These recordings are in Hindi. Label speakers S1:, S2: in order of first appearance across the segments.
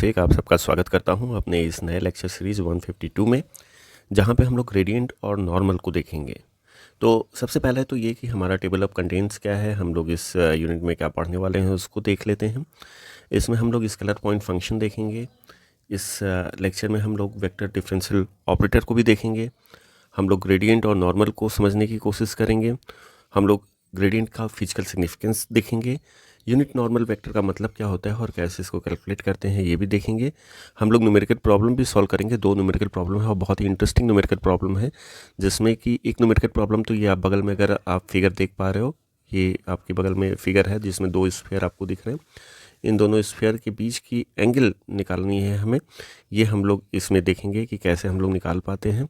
S1: से एक आप सबका स्वागत करता हूं अपने इस नए लेक्चर सीरीज़ 152 में, जहां पे हम लोग ग्रेडियंट और नॉर्मल को देखेंगे। तो सबसे पहले तो ये कि हमारा टेबल ऑफ कंटेंट्स क्या है, हम लोग इस यूनिट में क्या पढ़ने वाले हैं उसको देख लेते हैं। इसमें हम लोग स्केलर पॉइंट फंक्शन देखेंगे। इस लेक्चर में हम लोग वेक्टर डिफरेंशियल ऑपरेटर को भी देखेंगे। हम लोग ग्रेडियंट और नॉर्मल को समझने की कोशिश करेंगे। हम लोग ग्रेडियंट का फिजिकल सिग्निफिकेंस देखेंगे। यूनिट नॉर्मल वेक्टर का मतलब क्या होता है और कैसे इसको कैलकुलेट करते हैं ये भी देखेंगे। हम लोग न्यूमेरिकल प्रॉब्लम भी सॉल्व करेंगे। 2 न्यूमेरिकल प्रॉब्लम है और बहुत ही इंटरेस्टिंग न्यूमेरिकल प्रॉब्लम है, जिसमें कि एक न्यूमेरिकल प्रॉब्लम तो ये आप बगल में अगर आप फिगर देख पा रहे हो, ये आपके बगल में फिगर है जिसमें 2 स्फीयर आपको दिख रहे हैं। इन दोनों स्फीयर के बीच की एंगल निकालनी है हमें, ये हम लोग इसमें देखेंगे कि कैसे हम लोग निकाल पाते हैं।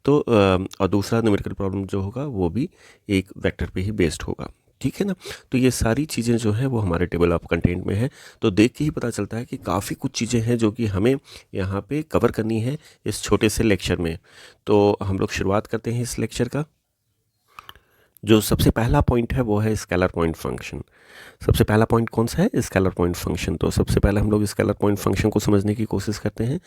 S1: तो और दूसरा न्यूमेरिकल प्रॉब्लम जो होगा वो भी एक वेक्टर पे ही बेस्ड होगा, ठीक है ना। तो ये सारी चीज़ें जो है वो हमारे टेबल ऑफ कंटेंट में है। तो देख के ही पता चलता है कि काफ़ी कुछ चीज़ें हैं जो कि हमें यहाँ पे कवर करनी है इस छोटे से लेक्चर में। तो हम लोग शुरुआत करते हैं इस लेक्चर का। जो सबसे पहला पॉइंट है वो है स्केलर पॉइंट फंक्शन। सबसे पहला पॉइंट कौन सा है? Scalar point function. तो सबसे पहले हम लोग स्केलर पॉइंट फंक्शन को समझने की कोशिश करते हैं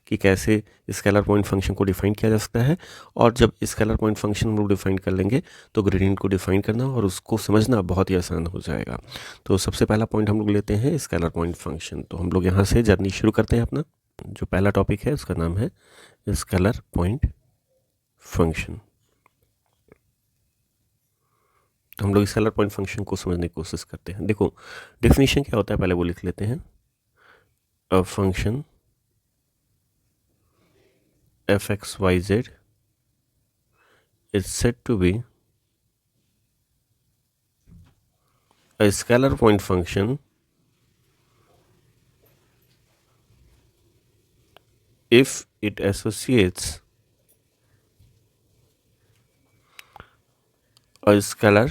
S1: कि कैसे स्केलर पॉइंट फंक्शन को डिफाइन किया जा सकता है। और जब स्केलर पॉइंट फंक्शन हम लोग डिफाइन कर लेंगे तो ग्रेडियंट को डिफाइन करना और उसको समझना बहुत ही आसान हो जाएगा। तो सबसे पहला पॉइंट हम लोग लेते हैं स्केलर पॉइंट फंक्शन। तो हम लोग यहाँ से जर्नी शुरू करते हैं। अपना जो पहला टॉपिक है उसका नाम है स्केलर पॉइंट फंक्शन। तो हम लोग स्केलर पॉइंट फंक्शन को समझने की कोशिश करते हैं। देखो डेफिनेशन क्या होता है पहले वो लिख लेते हैं। A function f(x,y,z) is said to be a scalar point function if it associates a scalar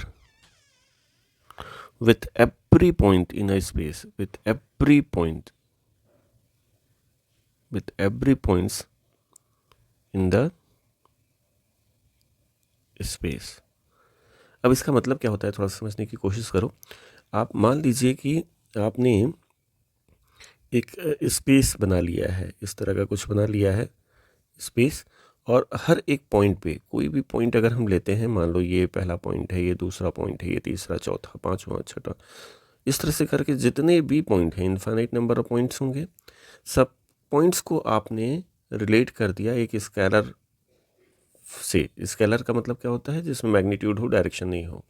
S1: with every point in a space, with every points in the space। अब इसका मतलब क्या होता है थोड़ा समझने की कोशिश करो। आप मान लीजिए कि आपने एक स्पेस बना लिया है, इस तरह का कुछ बना लिया है स्पेस, और हर एक पॉइंट पे कोई भी पॉइंट अगर हम लेते हैं, मान लो ये पहला पॉइंट है, ये दूसरा पॉइंट है, ये तीसरा, चौथा, पांचवा, छठा, इस तरह से करके जितने भी पॉइंट हैं, इनफाइनाइट नंबर ऑफ पॉइंट्स होंगे, सब पॉइंट्स को आपने रिलेट कर दिया एक स्केलर से। स्केलर का मतलब क्या होता है? जिसमें मैग्नीट्यूड हो, डायरेक्शन नहीं हो।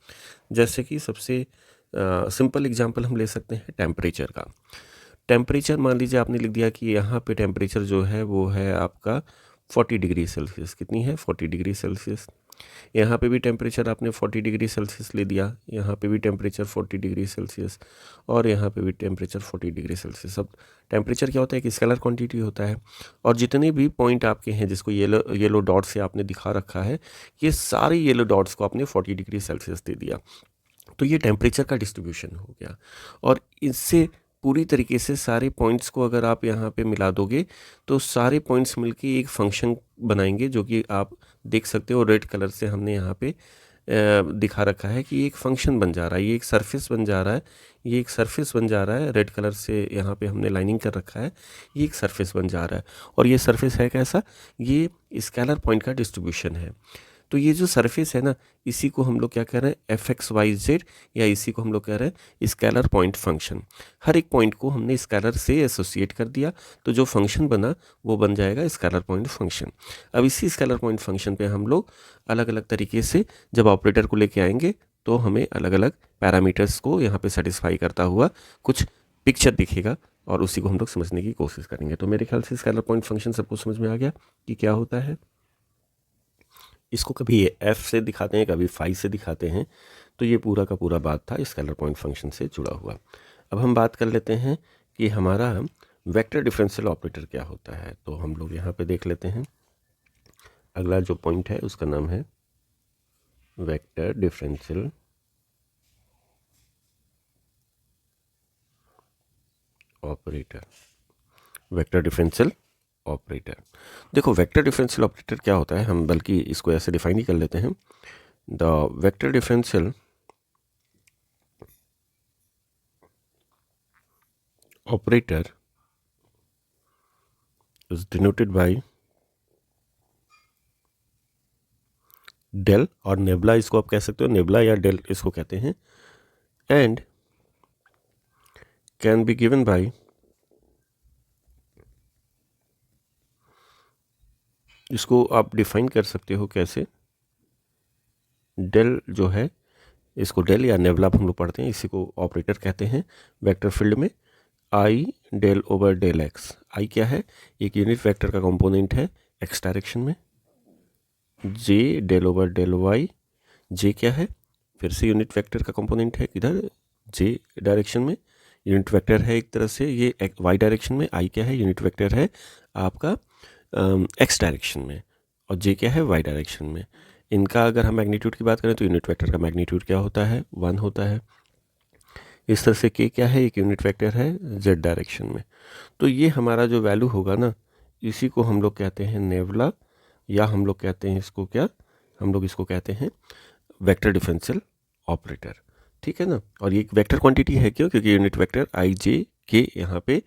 S1: जैसे कि सबसे सिंपल एग्जांपल हम ले सकते हैं टेम्परेचर का। टेम्परेचर मान लीजिए आपने लिख दिया कि यहाँ पे टेम्परेचर जो है वो है आपका 40 डिग्री सेल्सियस। कितनी है? 40 डिग्री सेल्सियस। यहाँ पे भी टेम्परेचर आपने 40 डिग्री सेल्सियस ले दिया, यहाँ पे भी टेम्परेचर 40 डिग्री सेल्सियस, और यहाँ पे भी टेम्परेचर 40 डिग्री सेल्सियस। अब टेम्परेचर क्या होता है? एक स्केलर क्वांटिटी होता है, और जितने भी पॉइंट आपके हैं जिसको येलो डॉट से आपने दिखा रखा है, ये सारे येलो डॉट्स को आपने 40 डिग्री सेल्सियस दे दिया। तो ये टेम्परेचर का डिस्ट्रीब्यूशन हो गया। और इससे पूरी तरीके से सारे पॉइंट्स को अगर आप यहाँ पे मिला दोगे तो सारे पॉइंट्स मिलके एक फंक्शन बनाएंगे, जो कि आप देख सकते हो रेड कलर से हमने यहाँ पे दिखा रखा है कि एक फंक्शन बन जा रहा है, ये एक सरफेस बन जा रहा है, ये एक सरफेस बन जा रहा है। रेड कलर से यहाँ पे हमने लाइनिंग कर रखा है, ये एक सरफेस बन जा रहा है। और ये सरफेस है कैसा? ये स्केलर पॉइंट का डिस्ट्रीब्यूशन है। तो ये जो सरफेस है ना, इसी को हम लोग क्या कह रहे हैं? f(x,y,z), या इसी को हम लोग कह रहे हैं स्केलर पॉइंट फंक्शन। हर एक पॉइंट को हमने स्केलर से एसोसिएट कर दिया, तो जो फंक्शन बना वो बन जाएगा स्केलर पॉइंट फंक्शन। अब इसी स्केलर पॉइंट फंक्शन पे हम लोग अलग अलग तरीके से जब ऑपरेटर को लेके आएंगे तो हमें अलग अलग पैरामीटर्स को यहाँ पे सेटिस्फाई करता हुआ कुछ पिक्चर दिखेगा, और उसी को हम लोग समझने की कोशिश करेंगे। तो मेरे ख्याल से स्केलर पॉइंट फंक्शन सबको समझ में आ गया कि क्या होता है। इसको कभी f से दिखाते हैं, कभी फाई से दिखाते हैं। तो ये पूरा का पूरा बात था स्केलर पॉइंट फंक्शन से जुड़ा हुआ। अब हम बात कर लेते हैं कि हमारा वेक्टर डिफरेंशियल ऑपरेटर क्या होता है। तो हम लोग यहाँ पे देख लेते हैं। अगला जो पॉइंट है उसका नाम है vector differential operator. Vector differential operator, देखो वेक्टर डिफरेंशियल ऑपरेटर क्या होता है, हम बल्कि इसको ऐसे डिफाइन ही कर लेते हैं। The vector differential operator is denoted by del, और नेबुला इसको आप कह सकते हो, नेबुला या डेल इसको कहते हैं, and can be given by, इसको आप डिफाइन कर सकते हो कैसे, डेल जो है, इसको डेल या नेबुला हम लोग पढ़ते हैं, इसी को ऑपरेटर कहते हैं वेक्टर फील्ड में। आई डेल ओवर डेल एक्स, आई क्या है, एक यूनिट वेक्टर का कंपोनेंट है एक्स डायरेक्शन में। जे डेल ओवर डेल वाई, जे क्या है, फिर से यूनिट वेक्टर का कंपोनेंट है किधर, जे डायरेक्शन में, यूनिट वेक्टर है एक तरह से ये वाई डायरेक्शन में। आई क्या है, यूनिट वेक्टर है आपका एक्स डायरेक्शन में, और जे क्या है, वाई डायरेक्शन में। इनका अगर हम मैग्नीट्यूड की बात करें तो यूनिट वेक्टर का मैग्नीट्यूड क्या होता है, 1 होता है। इस तरह से के क्या है, एक यूनिट वेक्टर है जेड डायरेक्शन में। तो ये हमारा जो वैल्यू होगा ना, इसी को हम लोग कहते हैं नेबुला, या हम लोग कहते हैं इसको क्या, हम लोग इसको कहते हैं वेक्टर डिफरेंशियल ऑपरेटर, ठीक है ना। और ये एक वेक्टर क्वांटिटी है, क्यों, क्योंकि यूनिट वेक्टर आई जे के यहाँ पे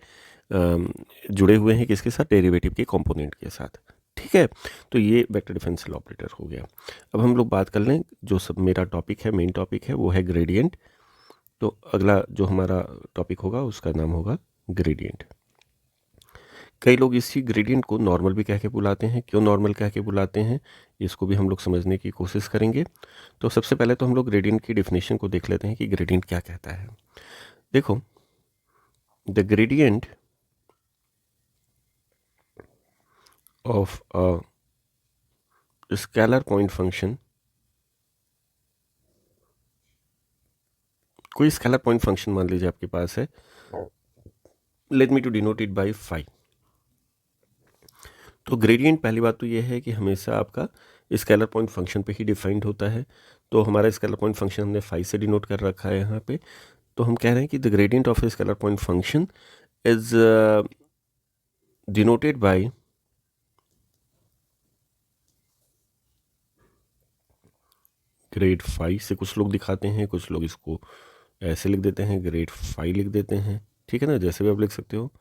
S1: जुड़े हुए हैं किसके साथ, डेरिवेटिव के कंपोनेंट के साथ, ठीक है। तो ये वेक्टर डिफरेंशियल ऑपरेटर हो गया। अब हम लोग बात कर लें, जो सब मेरा टॉपिक है, मेन टॉपिक है, वो है ग्रेडियंट। तो अगला जो हमारा टॉपिक होगा उसका नाम होगा ग्रेडियंट। कई लोग इसी ग्रेडियंट को नॉर्मल भी कह के बुलाते हैं। क्यों नॉर्मल कह के बुलाते हैं, इसको भी हम लोग समझने की कोशिश करेंगे। तो सबसे पहले तो हम लोग ग्रेडियंट की डेफिनेशन को देख लेते हैं कि ग्रेडियंट क्या कहता है। देखो, the gradient of a scalar point function, कोई स्केलर पॉइंट फंक्शन मान लीजिए आपके पास है, let me to denote it by phi. तो ग्रेडियंट पहली बात तो ये है कि हमेशा आपका स्केलर पॉइंट फंक्शन पे ही डिफाइंड होता है। तो हमारा स्केलर पॉइंट फंक्शन हमने फाई से डिनोट कर रखा है यहाँ पे। तो हम कह रहे हैं कि the gradient of a scalar point function is denoted by grad phi से, कुछ लोग दिखाते हैं, कुछ लोग इसको ऐसे लिख देते हैं, ग्रेड फाई लिख देते हैं, ठीक है ना, जैसे भी आप लिख सकते हो।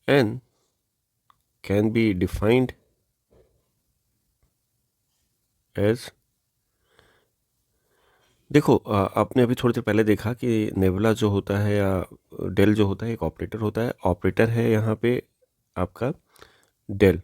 S1: And can be defined as, देखो आपने अभी थोड़ी देर पहले देखा कि नेबुला जो होता है या डेल जो होता है एक ऑपरेटर होता है, ऑपरेटर है यहाँ पे आपका डेल,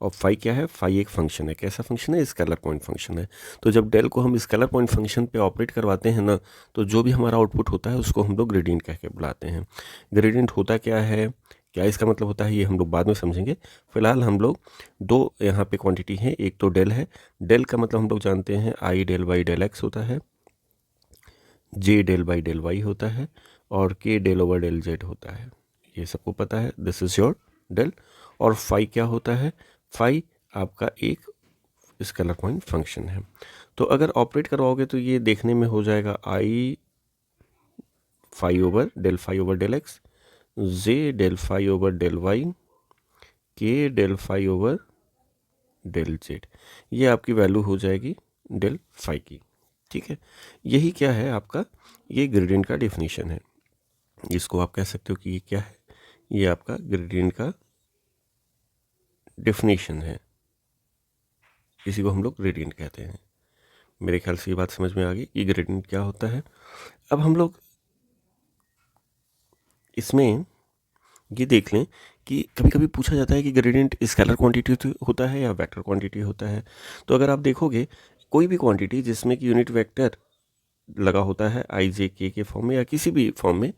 S1: और फाई क्या है, फाई एक फंक्शन है, कैसा फंक्शन है, स्केलर पॉइंट फंक्शन है। तो जब डेल को हम स्केलर पॉइंट फंक्शन पे ऑपरेट करवाते हैं ना, तो जो भी हमारा आउटपुट होता है उसको हम लोग ग्रेडियंट कह के बुलाते हैं। ग्रेडियंट होता क्या है, क्या इसका मतलब होता है, ये हम लोग बाद में समझेंगे। फिलहाल हम लोग दो यहाँ पे क्वांटिटी है, एक तो डेल है, डेल का मतलब हम लोग जानते हैं आई डेल वाई डेल एक्स होता है, जे डेल बाई डेल वाई होता है, और के डेल ओवर डेल जेड होता है, ये सबको पता है, दिस इज योर डेल। और फाई क्या होता है, फाई आपका एक स्केलर पॉइंट फंक्शन है। तो अगर ऑपरेट करवाओगे तो ये देखने में हो जाएगा I phi over del x, J del phi over del Y, K del phi over del Z, ये आपकी वैल्यू हो जाएगी डेल फाई की, ठीक है। यही क्या है आपका, ये ग्रेडियंट का डेफिनेशन है। इसको आप कह सकते हो कि ये क्या है, ये आपका ग्रेडियंट का डेफिनेशन है, इसी को हम लोग ग्रेडियंट कहते हैं। मेरे ख्याल से ये बात समझ में आ गई कि ग्रेडियंट क्या होता है। अब हम लोग इसमें ये देख लें कि कभी कभी पूछा जाता है कि ग्रेडियंट स्केलर क्वांटिटी होता है या वेक्टर क्वांटिटी होता है। तो अगर आप देखोगे कोई भी क्वांटिटी जिसमें कि यूनिट वेक्टर लगा होता है आई जे के फॉर्म में या किसी भी फॉर्म में,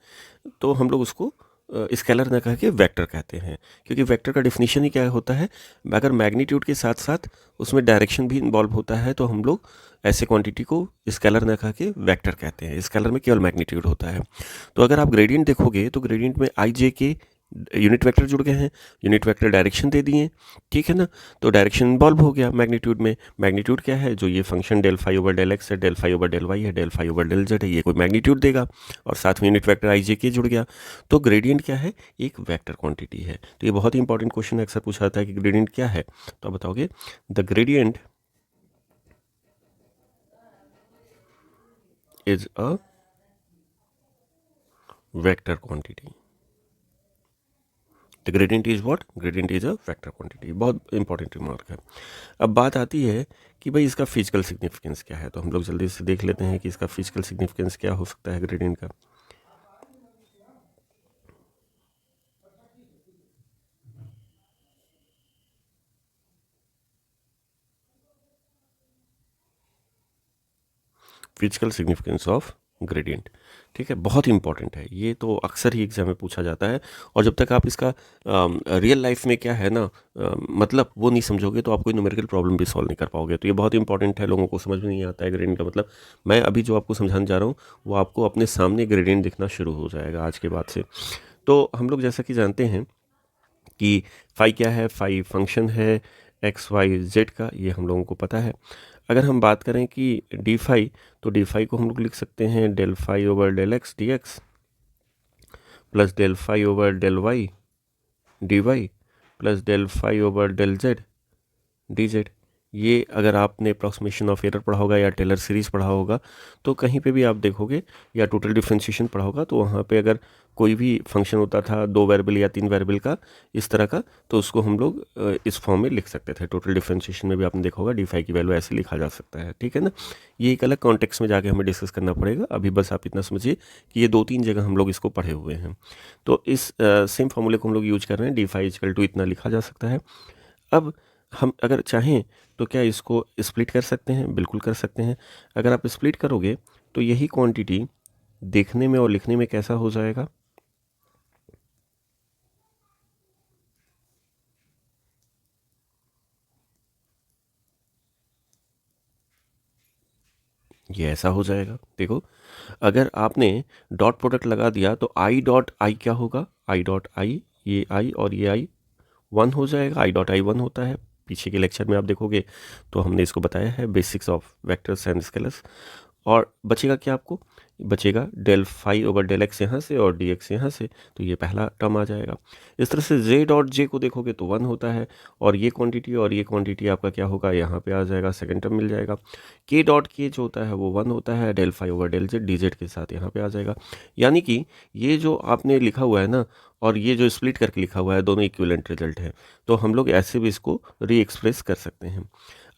S1: तो हम लोग उसको स्केलर ना कह के वेक्टर कहते हैं, क्योंकि वेक्टर का डिफिनीशन ही क्या होता है, अगर मैग्नीट्यूड के साथ साथ उसमें डायरेक्शन भी इन्वॉल्व होता है तो हम लोग ऐसे क्वांटिटी को स्केलर ना कह के वेक्टर कहते हैं। स्केलर में केवल मैग्नीट्यूड होता है। तो अगर आप ग्रेडियंट देखोगे तो ग्रेडियंट में आई जे के यूनिट वेक्टर जुड़ गए हैं, यूनिट वेक्टर डायरेक्शन दे दिए, ठीक है ना। तो डायरेक्शन इन्वॉल्व हो गया मैग्नीट्यूड में। मैग्नीट्यूड क्या है, जो ये function del phi over del x है, del phi over del y है, del phi over del z है, ये कोई मैग्नीट्यूड देगा, और साथ में यूनिट वेक्टर आई जे के जुड़ गया। तो ग्रेडियंट क्या है, एक वेक्टर क्वांटिटी है। तो ये बहुत ही इंपॉर्टेंट क्वेश्चन अक्सर पूछा जाता है कि ग्रेडियंट क्या है। तो आप बताओगे the gradient is a vector quantity. The gradient is what? Gradient is a vector quantity. बहुत इंपॉर्टेंट रिमार्क है। अब बात आती है कि भाई इसका फिजिकल सिग्निफिकेंस क्या है, तो हम लोग जल्दी से देख लेते हैं कि इसका फिजिकल सिग्निफिकेंस क्या हो सकता है ग्रेडियंट का। फिजिकल सिग्निफिकेंस ऑफ ग्रेडियंट, ठीक है, बहुत इंपॉर्टेंट है ये, तो अक्सर ही एग्जाम में पूछा जाता है। और जब तक आप इसका रियल लाइफ में क्या है ना मतलब वो नहीं समझोगे तो आप कोई न्यूमेरिकल प्रॉब्लम भी सॉल्व नहीं कर पाओगे। तो ये बहुत इंपॉर्टेंट है, लोगों को समझ में नहीं आता है ग्रेडियंट का मतलब। मैं अभी जो आपको समझाने जा रहा हूँ वो आपको अपने सामने ग्रेडियंट दिखना शुरू हो जाएगा आज के बाद से। तो हम लोग जैसा कि जानते हैं कि फाई क्या है, फाई फंक्शन है एक्स वाई जेड का, ये हम लोगों को पता है। अगर हम बात करें कि डी फाई, तो डी फाई को हम लोग लिख सकते हैं del phi over del x d x plus del phi over del y d y plus del phi over del z d z. ये अगर आपने अप्रॉक्सीमेशन ऑफ एरर पढ़ा होगा या टेलर सीरीज़ पढ़ा होगा तो कहीं पे भी आप देखोगे, या टोटल डिफरेंशिएशन पढ़ा होगा तो वहाँ पे अगर कोई भी फंक्शन होता था 2 वेरिएबल या 3 वेरिएबल का इस तरह का, तो उसको हम लोग इस फॉर्म में लिख सकते थे। टोटल डिफरेंशिएशन में भी आपने देखा होगा डी फाई की वैल्यू ऐसे लिखा जा सकता है, ठीक है ना। ये एक अलग कॉन्टेक्स्ट में जाके हमें डिस्कस करना पड़ेगा, अभी बस आप इतना समझिए कि ये 2-3 जगह हम लोग इसको पढ़े हुए हैं। तो इस सेम फॉर्मूले को हम लोग यूज कर रहे हैं, डी फाई इजकल टू इतना लिखा जा सकता है। अब हम अगर चाहें तो क्या इसको स्प्लिट कर सकते हैं? बिल्कुल कर सकते हैं। अगर आप स्प्लिट करोगे तो यही क्वांटिटी देखने में और लिखने में कैसा हो जाएगा? ये ऐसा हो जाएगा। देखो, अगर आपने डॉट प्रोडक्ट लगा दिया तो आई डॉट आई क्या होगा? आई डॉट आई, ये आई और ये आई 1 हो जाएगा। आई डॉट आई 1 होता है। पीछे के लेक्चर में आप देखोगे तो हमने इसको बताया है, basics of vectors and scalars. और बचेगा क्या आपको? बचेगा del phi over del x यहाँ से और डी एक्स यहाँ से, तो ये पहला टर्म आ जाएगा। इस तरह से जे डॉट जे को देखोगे तो 1 होता है, और ये क्वांटिटी आपका क्या होगा? यहाँ पे आ जाएगा, सेकंड टर्म मिल जाएगा। के डॉट के जो होता है वो 1 होता है, del phi over del z d z के साथ यहाँ पे आ जाएगा। यानी कि ये जो आपने लिखा हुआ है ना, और ये जो स्प्लिट करके लिखा हुआ है, दोनों इक्विवेलेंट रिजल्ट है। तो हम लोग ऐसे भी इसको री एक्सप्रेस कर सकते हैं।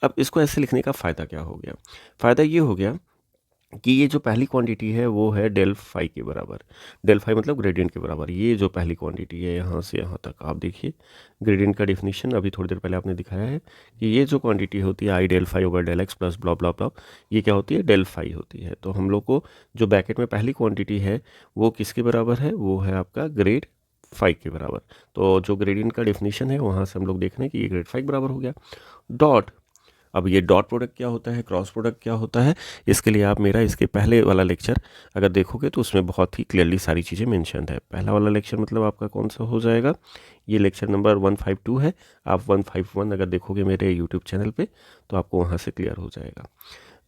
S1: अब इसको ऐसे लिखने का फ़ायदा क्या हो गया? फ़ायदा ये हो गया कि ये जो पहली क्वांटिटी है वो है डेल फाई के बराबर। डेल फाई मतलब ग्रेडियंट के बराबर। ये जो पहली क्वांटिटी है यहाँ से यहाँ तक, आप देखिए ग्रेडियंट का डेफिनेशन अभी थोड़ी देर पहले आपने दिखाया है कि ये जो क्वांटिटी होती है i del phi over del x plus blah blah blah, ये क्या होती है? डेल फाई होती है। तो हम लोग को जो ब्रैकेट में पहली क्वांटिटी है वो किसके बराबर है? वो है आपका ग्रेड फाई के बराबर। तो जो ग्रेडियंट का डेफिनेशन है वहाँ से हम लोग देख रहे हैं कि ये ग्रेड फाई के बराबर हो गया। डॉट, अब ये डॉट प्रोडक्ट क्या होता है, क्रॉस प्रोडक्ट क्या होता है, इसके लिए आप मेरा इसके पहले वाला लेक्चर अगर देखोगे तो उसमें बहुत ही क्लियरली सारी चीज़ें मेंशन है। पहला वाला लेक्चर मतलब आपका कौन सा हो जाएगा? ये लेक्चर नंबर 152 है। आप 151 अगर देखोगे मेरे यूट्यूब चैनल पे तो आपको वहाँ से क्लियर हो जाएगा।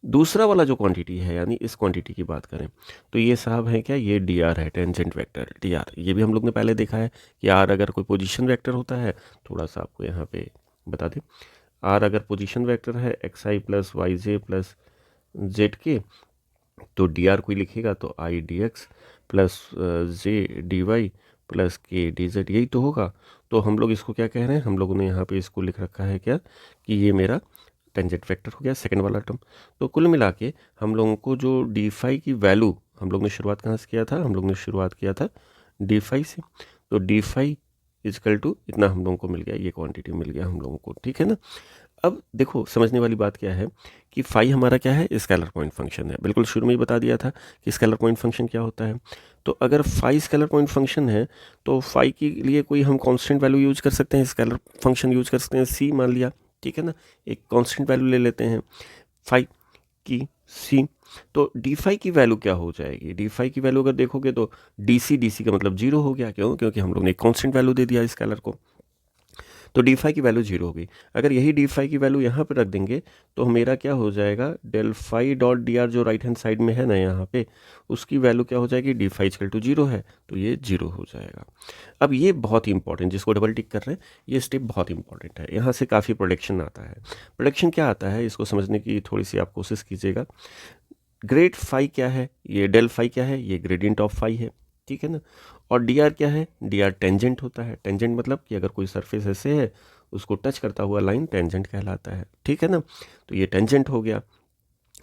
S1: दूसरा वाला जो क्वांटिटी है, यानी इस क्वांटिटी की बात करें तो ये साहब है क्या? ये डी आर है, टेंजेंट वेक्टर डी आर। ये भी हम लोग ने पहले देखा है कि आर अगर कोई पोजीशन वेक्टर होता है, थोड़ा सा आपको यहाँ पे बता दें, आर अगर पोजीशन वेक्टर है x i plus y j plus z k, तो डी आर कोई लिखेगा तो i d x plus j d y plus k d z, यही तो होगा। तो हम लोग इसको क्या कह रहे हैं? हम लोगों ने यहाँ पे इसको लिख रखा है क्या कि ये मेरा टेंजेंट वेक्टर हो गया, सेकंड वाला टर्म। तो कुल मिला के हम लोगों को जो डी फाई की वैल्यू, हम लोग ने शुरुआत कहाँ से किया था? हम लोग ने शुरुआत किया था डी फाई से। तो डी फाई इजकल टू इतना हम लोगों को मिल गया, ये क्वांटिटी मिल गया हम लोगों को, ठीक है ना। अब देखो समझने वाली बात क्या है कि फाई हमारा क्या है? स्केलर पॉइंट फंक्शन है। बिल्कुल शुरू में ही बता दिया था कि स्केलर पॉइंट फंक्शन क्या होता है। तो अगर फाई स्केलर पॉइंट फंक्शन है तो फाई के लिए कोई हम कांस्टेंट वैल्यू यूज कर सकते हैं, स्केलर फंक्शन यूज कर सकते हैं, सी मान लिया, ठीक है ना। एक कांस्टेंट वैल्यू ले लेते हैं फाई की, सी। तो डी फाई की वैल्यू क्या हो जाएगी? डी फाई की वैल्यू अगर देखोगे तो डी सी का मतलब जीरो हो गया। क्यों? क्योंकि हम लोग ने एक कांस्टेंट वैल्यू दे दिया स्केलर को, तो डी फाई की वैल्यू जीरो होगी। अगर यही डी फाई की वैल्यू यहाँ पे रख देंगे तो मेरा क्या हो जाएगा? Del phi dot d r जो राइट हैंड साइड में है ना यहाँ पे, उसकी वैल्यू क्या हो जाएगी? D phi equal to zero है, तो ये जीरो हो जाएगा। अब ये बहुत ही इंपॉर्टेंट, जिसको डबल टिक कर रहे हैं, ये स्टेप बहुत इंपॉर्टेंट है। यहाँ से काफ़ी प्रोडक्शन आता है। प्रोडक्शन क्या आता है इसको समझने की थोड़ी सी आप कोशिश कीजिएगा। ग्रेड फाई क्या है? ये डेल फाई क्या है? ये ग्रेडियंट ऑफ फाई है, ठीक है ना। और डी आर क्या है, डी आर टेंजेंट होता है। टेंजेंट मतलब कि अगर कोई सरफेस ऐसे है उसको टच करता हुआ लाइन टेंजेंट कहलाता है, ठीक है ना। तो ये टेंजेंट हो गया।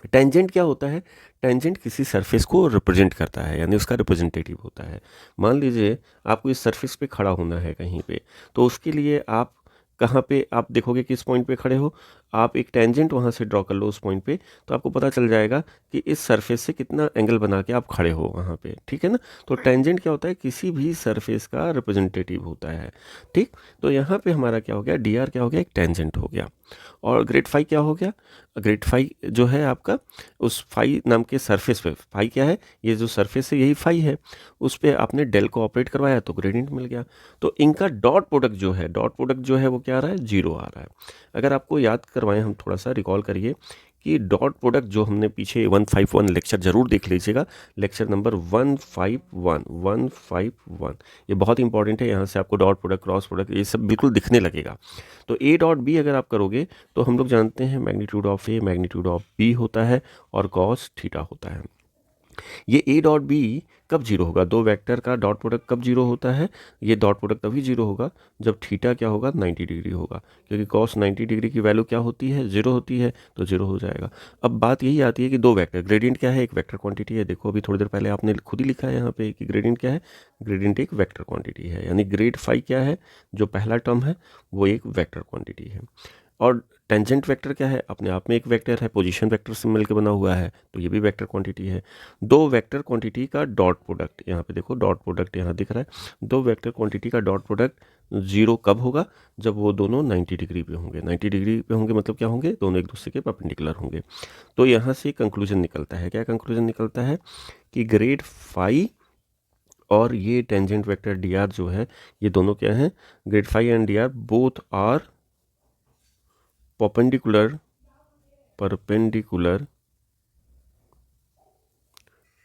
S1: टेंजेंट क्या होता है, टेंजेंट किसी सरफेस को रिप्रेजेंट करता है, यानी उसका रिप्रेजेंटेटिव होता है। मान लीजिए आपको इस सरफेस पे खड़ा होना है कहीं पे, तो उसके लिए आप कहाँ पे आप देखोगे, किस पॉइंट पे खड़े हो, आप एक टेंजेंट वहाँ से ड्रॉ कर लो उस पॉइंट पे, तो आपको पता चल जाएगा कि इस सरफेस से कितना एंगल बना के आप खड़े हो वहाँ पे, ठीक है ना। तो टेंजेंट क्या होता है, किसी भी सरफेस का रिप्रेजेंटेटिव होता है, ठीक। तो यहाँ पे हमारा क्या हो गया, डी आर क्या हो गया, एक टेंजेंट हो गया। और ग्रेड फाई क्या हो गया, ग्रेड फाई जो है आपका उस फाई नाम के सरफेस पे, फाई क्या है, ये जो सरफेस है यही फाई है, उस पर आपने डेल को ऑपरेट करवाया तो ग्रेडियंट मिल गया। तो इनका डॉट प्रोडक्ट जो है, डॉट प्रोडक्ट जो है वो क्या आ रहा है, जीरो आ रहा है। अगर आपको याद करवाएं, हम थोड़ा सा रिकॉल करिए कि डॉट प्रोडक्ट जो हमने पीछे 151 लेक्चर जरूर देख लीजिएगा, लेक्चर नंबर 151 ये बहुत इंपॉर्टेंट है। यहाँ से आपको डॉट प्रोडक्ट, क्रॉस प्रोडक्ट, ये सब बिल्कुल दिखने लगेगा। तो ए डॉट बी अगर आप करोगे तो हम लोग जानते हैं magnitude of a magnitude of b होता है और कॉस थीटा होता है। ये ए डॉट बी कब जीरो होगा, दो वेक्टर का डॉट प्रोडक्ट कब जीरो होता है, ये डॉट प्रोडक्ट तभी जीरो होगा जब थीटा क्या होगा, 90 डिग्री होगा, क्योंकि कॉस 90 डिग्री की वैल्यू क्या होती है, जीरो होती है, तो जीरो हो जाएगा। अब बात यही आती है कि दो वेक्टर, ग्रेडियंट क्या है, एक वेक्टर क्वांटिटी है। देखो अभी थोड़ी देर पहले आपने खुद ही लिखा है यहाँ पे कि ग्रेडियंट क्या है, ग्रेडियंट एक वेक्टर क्वांटिटी है, यानी ग्रेड फाई क्या है, जो पहला टर्म है वो एक वेक्टर क्वांटिटी है। और टेंजेंट वेक्टर क्या है, अपने आप में एक वेक्टर है, पोजीशन वेक्टर से मिलकर बना हुआ है, तो ये भी वेक्टर क्वांटिटी है। दो वेक्टर क्वांटिटी का डॉट प्रोडक्ट, यहाँ पे देखो डॉट प्रोडक्ट यहाँ दिख रहा है, दो वेक्टर क्वांटिटी का डॉट प्रोडक्ट जीरो कब होगा, जब वो दोनों 90 डिग्री पे होंगे। 90 डिग्री पे होंगे मतलब क्या होंगे, दोनों एक दूसरे के परपेंडिकुलर होंगे। तो यहाँ से कंक्लूजन निकलता है, क्या कंक्लूजन निकलता है कि ग्रेड फाई और ये टेंजेंट वेक्टर डी आर जो है, ये दोनों क्या हैं, grad phi and d r both are perpendicular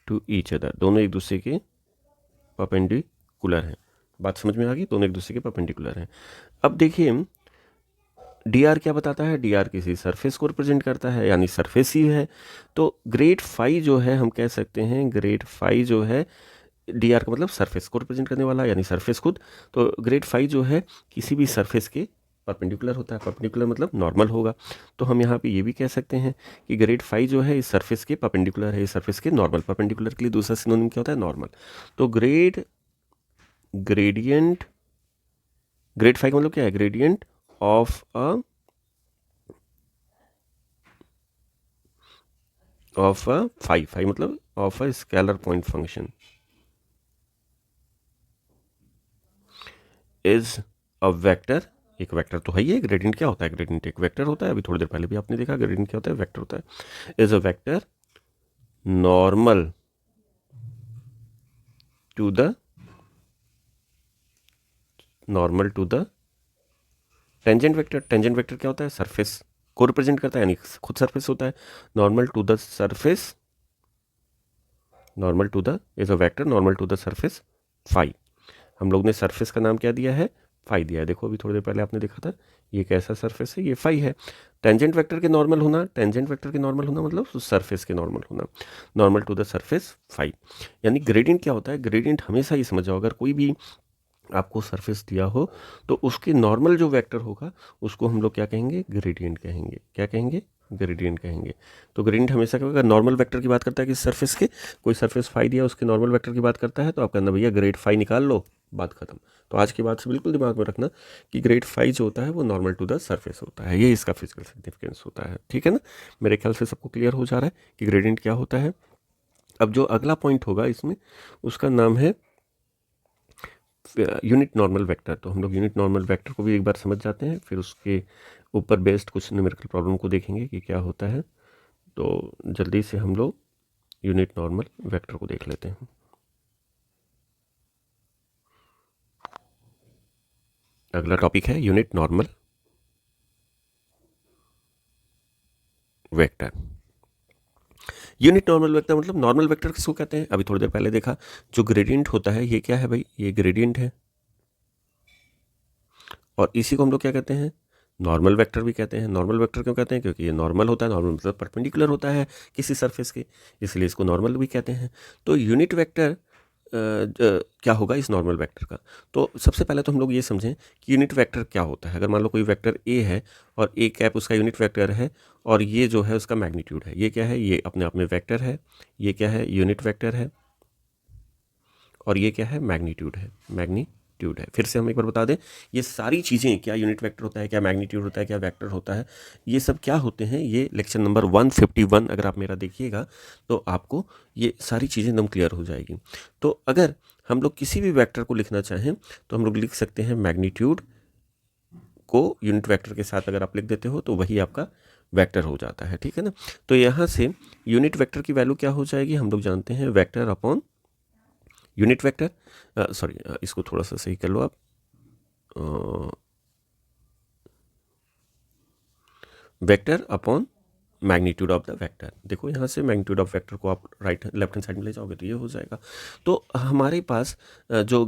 S1: to each other, दोनों एक दूसरे के परपेंडिकुलर हैं। बात समझ में आ गई, दोनों एक दूसरे के परपेंडिकुलर हैं। अब देखिए डी आर क्या बताता है, डी आर किसी सरफेस को रिप्रेजेंट करता है, यानी सरफेस ही है। तो ग्रेड फाई जो है हम कह सकते हैं, ग्रेड फाई जो है डी आर का मतलब सरफेस को रिप्रेजेंट करने वाला, यानी सरफेस खुद। तो ग्रेड फाई जो है किसी भी सरफेस के परपेंडिकुलर होता है, परपेंडिकुलर मतलब नॉर्मल होगा। तो हम यहाँ पे ये भी कह सकते हैं कि ग्रेड फाई जो है इस सरफेस के परपेंडिकुलर है, इस सरफेस के नॉर्मल। परपेंडिकुलर के लिए दूसरा सिनोनिम क्या होता है, नॉर्मल। तो ग्रेड फाई का मतलब क्या है, ग्रेडियंट ऑफ अ फाई मतलब of a scalar point function is a vector. एक वेक्टर तो है ही है, ग्रेडियंट क्या होता है, ग्रेडियंट एक वेक्टर होता है, अभी थोड़ी देर पहले भी आपने देखा ग्रेडियंट क्या होता है, वेक्टर होता है। Is a vector normal to the tangent vector. Tangent vector क्या होता है, सरफेस को रिप्रेजेंट करता है, यानी खुद सरफेस होता है। Normal to the surface, normal to the is a vector normal to the surface phi. हम लोग ने सरफेस का नाम क्या दिया है, फाई दिया है। देखो अभी थोड़ी देर पहले आपने देखा था ये कैसा सरफेस है, ये फाई है। टेंजेंट वेक्टर के नॉर्मल होना, टेंजेंट वेक्टर के नॉर्मल होना मतलब उस सरफेस के नॉर्मल होना, normal to the surface phi. यानी ग्रेडियंट क्या होता है, ग्रेडियंट हमेशा ही समझ जाओ, अगर कोई भी आपको सरफेस दिया हो तो उसके नॉर्मल जो वेक्टर होगा उसको हम लोग क्या कहेंगे, ग्रेडियंट कहेंगे। क्या कहेंगे, ग्रेडियंट कहेंगे। तो ग्रेडियंट हमेशा क्या होगा, नॉर्मल वेक्टर की बात करता है कि सरफेस के, कोई सरफेस फाई दिया उसके नॉर्मल वेक्टर की बात करता है, तो आप कहना भैया ग्रेड फाई निकाल लो, बात खत्म। तो आज की बात से बिल्कुल दिमाग में रखना कि ग्रेड फाई जो होता है वो नॉर्मल टू द सरफेस होता है, ये इसका फिजिकल सिग्निफिकेंस होता है, ठीक है ना। मेरे ख्याल से सबको क्लियर हो जा रहा है कि ग्रेडियंट क्या होता है। अब जो अगला पॉइंट होगा इसमें, उसका नाम है यूनिट नॉर्मल वेक्टर। तो हम लोग यूनिट नॉर्मल वेक्टर को भी एक बार समझ जाते हैं, फिर उसके ऊपर बेस्ड कुछ न्यूमेरिकल प्रॉब्लम को देखेंगे कि क्या होता है। तो जल्दी से हम लोग यूनिट नॉर्मल वेक्टर को देख लेते हैं। अगला टॉपिक है unit normal vector. Unit normal vector मतलब नॉर्मल वेक्टर किसको कहते हैं, अभी थोड़ी देर पहले देखा, जो ग्रेडियंट होता है ये क्या है भाई, ये ग्रेडियंट है। और इसी को हम लोग क्या कहते हैं, नॉर्मल वेक्टर भी कहते हैं। नॉर्मल वेक्टर क्यों कहते हैं, क्योंकि ये नॉर्मल होता है, नॉर्मल मतलब परपेंडिकुलर होता है किसी सरफेस के, इसलिए इसको नॉर्मल भी कहते हैं। तो यूनिट वेक्टर क्या होगा इस नॉर्मल वेक्टर का। तो सबसे पहले तो हम लोग ये समझें कि यूनिट वेक्टर क्या होता है। अगर मान लो कोई वेक्टर ए है और ए कैप उसका यूनिट वेक्टर है और ये जो है उसका मैग्नीट्यूड है, ये क्या है, ये अपने आप में वेक्टर है, ये क्या है, यूनिट वेक्टर है, और ये क्या है, मैग्नीट्यूड है, मैग्नीट्यूड है। फिर से हम एक बार बता दें, ये सारी चीज़ें, क्या यूनिट वेक्टर होता है, क्या मैग्नीट्यूड होता है, क्या वेक्टर होता है, ये सब क्या होते हैं, ये लेक्चर नंबर 151 अगर आप मेरा देखिएगा तो आपको ये सारी चीज़ें एकदम क्लियर हो जाएगी। तो अगर हम लोग किसी भी वेक्टर को लिखना चाहें तो हम लोग लिख सकते हैं मैग्नीट्यूड को यूनिट वेक्टर के साथ अगर आप लिख देते हो तो वही आपका वेक्टर हो जाता है, ठीक है ना। तो यहाँ से यूनिट वेक्टर की वैल्यू क्या हो जाएगी, हम लोग जानते हैं vector upon unit vector, sorry इसको थोड़ा सा सही कर लो आप, vector upon magnitude of the vector. देखो यहाँ से मैग्नीट्यूड ऑफ वेक्टर को आप राइट लेफ्ट हैंड साइड में ले जाओगे तो ये हो जाएगा। तो हमारे पास जो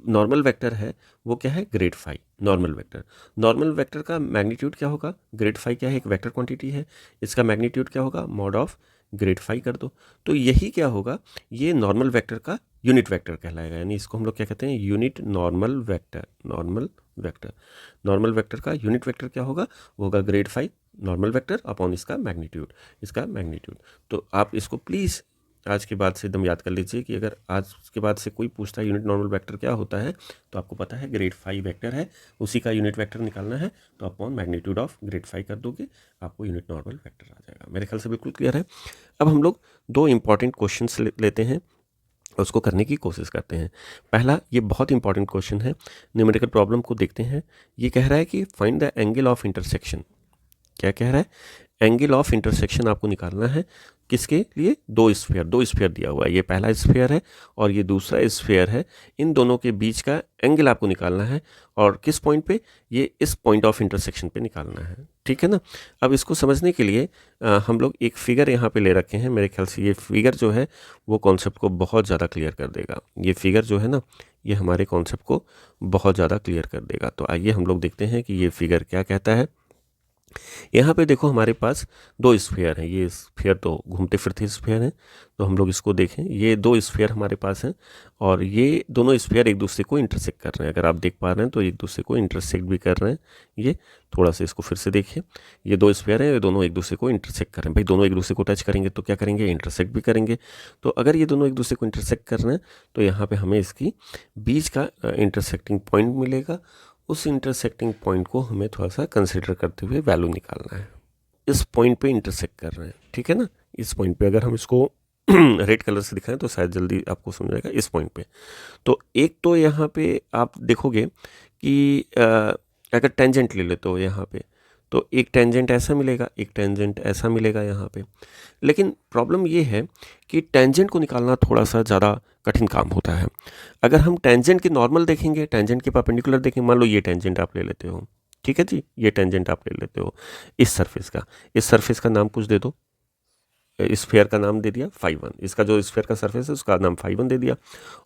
S1: नॉर्मल वेक्टर है वो क्या है, grad phi normal vector. Normal vector का मैग्नीट्यूड क्या होगा, ग्रेड फाई क्या है, एक वेक्टर क्वांटिटी है, इसका मैग्नीट्यूड क्या होगा, मॉड ऑफ ग्रेड फाई कर दो। तो यही क्या होगा, ये नॉर्मल वेक्टर का यूनिट वेक्टर कहलाएगा, यानी इसको हम लोग क्या कहते हैं, unit normal vector. Normal vector, normal vector का यूनिट वेक्टर क्या होगा, वो होगा grad phi normal vector upon इसका मैग्नीट्यूड, इसका मैग्नीट्यूड। तो आप इसको प्लीज़ आज के बाद से एकदम याद कर लीजिए कि अगर आज के बाद से कोई पूछता है यूनिट नॉर्मल वेक्टर क्या होता है, तो आपको पता है ग्रेड फाई वेक्टर है, उसी का यूनिट वेक्टर निकालना है, तो upon magnitude of grad phi कर दोगे, आपको यूनिट नॉर्मल वेक्टर आ जाएगा। मेरे ख्याल से बिल्कुल क्लियर है। अब हम लोग दो इंपॉर्टेंट क्वेश्चंस लेते हैं, उसको करने की कोशिश करते हैं। पहला, ये बहुत इंपॉर्टेंट क्वेश्चन है, न्यूमेरिकल प्रॉब्लम को देखते हैं। ये कह रहा है कि find the angle of intersection. क्या कह रहा है, एंगल ऑफ इंटरसेक्शन आपको निकालना है, किसके लिए, दो स्फीयर दिया हुआ है, ये पहला स्फीयर है और ये दूसरा स्फीयर है, इन दोनों के बीच का एंगल आपको निकालना है, और किस पॉइंट पे, ये इस पॉइंट ऑफ इंटरसेक्शन पे निकालना है, ठीक है ना। अब इसको समझने के लिए हम लोग एक फिगर यहाँ पे ले रखे हैं। मेरे ख्याल से ये फिगर जो है वो कॉन्सेप्ट को बहुत ज़्यादा क्लियर कर देगा। ये फिगर जो है ना, ये हमारे कॉन्सेप्ट को बहुत ज़्यादा क्लियर कर देगा। तो आइए हम लोग देखते हैं कि ये फिगर क्या कहता है। यहाँ पे देखो हमारे पास दो स्फीयर हैं, ये स्फीयर तो घूमते फिरते स्फीयर हैं, तो हम लोग इसको देखें, ये दो स्फीयर हमारे पास हैं और ये दोनों स्फीयर एक दूसरे को इंटरसेक्ट कर रहे हैं। अगर आप देख पा रहे हैं तो एक दूसरे को इंटरसेक्ट भी कर रहे हैं। ये थोड़ा सा इसको फिर से देखिए, ये दो स्फीयर हैं, ये दोनों एक दूसरे को इंटरसेक्ट कर रहे हैं। भाई दोनों एक दूसरे को टच करेंगे तो क्या करेंगे, इंटरसेक्ट भी करेंगे। तो अगर ये दोनों एक दूसरे को इंटरसेक्ट कर रहे हैं तो यहाँ पर हमें इसकी बीच का इंटरसेक्टिंग पॉइंट मिलेगा। उस इंटरसेक्टिंग पॉइंट को हमें थोड़ा सा कंसिडर करते हुए वैल्यू निकालना है। इस पॉइंट पे इंटरसेक्ट कर रहे हैं, ठीक है ना, इस पॉइंट पे अगर हम इसको रेड कलर से दिखाएं तो शायद जल्दी आपको समझ आएगा। इस पॉइंट पे तो एक तो यहाँ पे आप देखोगे कि अगर टेंजेंट ले लेते हो यहाँ पे, तो एक टेंजेंट ऐसा मिलेगा, एक टेंजेंट ऐसा मिलेगा यहाँ पे। लेकिन प्रॉब्लम ये है कि टेंजेंट को निकालना थोड़ा सा ज़्यादा कठिन काम होता है। अगर हम टेंजेंट के नॉर्मल देखेंगे, टेंजेंट के परपेंडिकुलर देखेंगे, मान लो ये टेंजेंट आप ले लेते हो, ठीक है जी, ये टेंजेंट आप ले लेते हो इस सरफेस का नाम कुछ दे दो, स्फीयर का नाम दे दिया φ1, इसका जो स्फीयर का सरफेस है उसका नाम φ1 दे दिया,